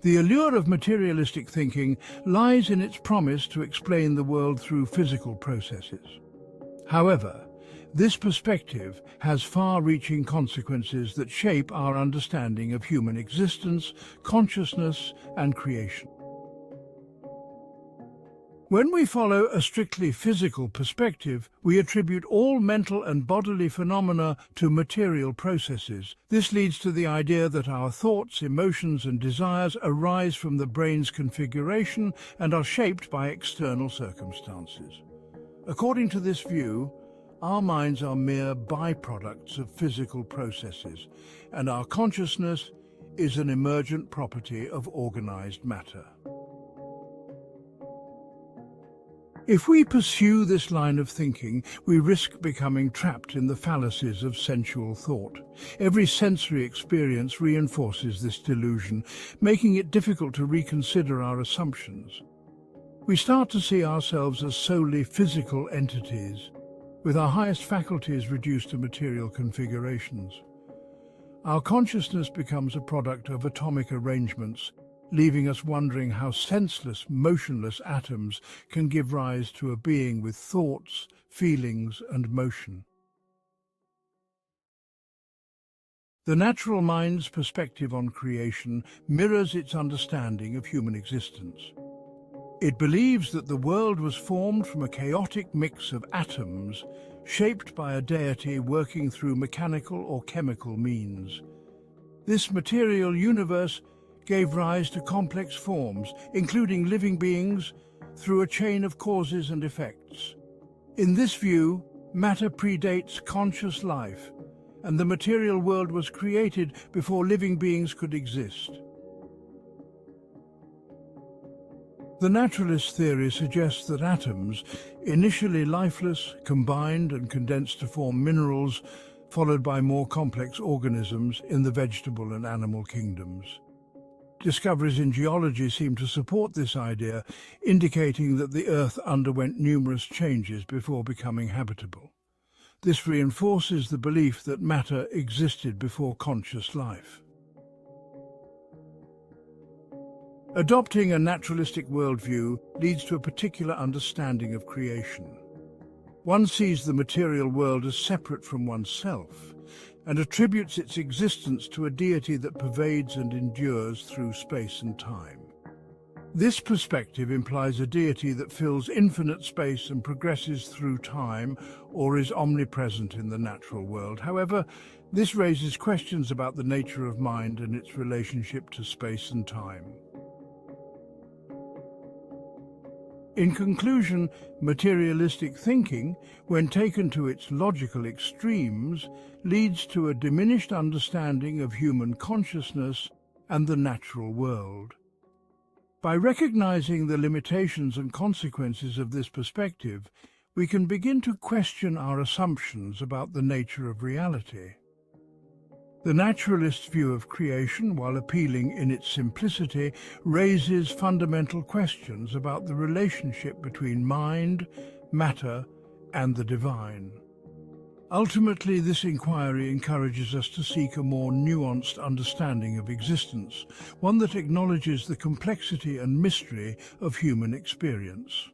The allure of materialistic thinking lies in its promise to explain the world through physical processes. However, this perspective has far-reaching consequences that shape our understanding of human existence, consciousness, and creation. When we follow a strictly physical perspective, we attribute all mental and bodily phenomena to material processes. This leads to the idea that our thoughts, emotions, and desires arise from the brain's configuration and are shaped by external circumstances. According to this view, our minds are mere byproducts of physical processes, and our consciousness is an emergent property of organized matter. If we pursue this line of thinking, we risk becoming trapped in the fallacies of sensual thought. Every sensory experience reinforces this delusion, making it difficult to reconsider our assumptions. We start to see ourselves as solely physical entities, with our highest faculties reduced to material configurations. Our consciousness becomes a product of atomic arrangements, leaving us wondering how senseless, motionless atoms can give rise to a being with thoughts, feelings, and motion. The natural mind's perspective on creation mirrors its understanding of human existence. It believes that the world was formed from a chaotic mix of atoms, shaped by a deity working through mechanical or chemical means. This material universe gave rise to complex forms, including living beings, through a chain of causes and effects. In this view, matter predates conscious life, and the material world was created before living beings could exist. The naturalist theory suggests that atoms, initially lifeless, combined and condensed to form minerals, followed by more complex organisms in the vegetable and animal kingdoms. Discoveries in geology seem to support this idea, indicating that the Earth underwent numerous changes before becoming habitable. This reinforces the belief that matter existed before conscious life. Adopting a naturalistic worldview leads to a particular understanding of creation. One sees the material world as separate from oneself, and attributes its existence to a deity that pervades and endures through space and time. This perspective implies a deity that fills infinite space and progresses through time, or is omnipresent in the natural world. However, this raises questions about the nature of mind and its relationship to space and time. In conclusion, materialistic thinking, when taken to its logical extremes, leads to a diminished understanding of human consciousness and the natural world. By recognizing the limitations and consequences of this perspective, we can begin to question our assumptions about the nature of reality. The naturalist view of creation, while appealing in its simplicity, raises fundamental questions about the relationship between mind, matter, and the divine. Ultimately, this inquiry encourages us to seek a more nuanced understanding of existence, one that acknowledges the complexity and mystery of human experience.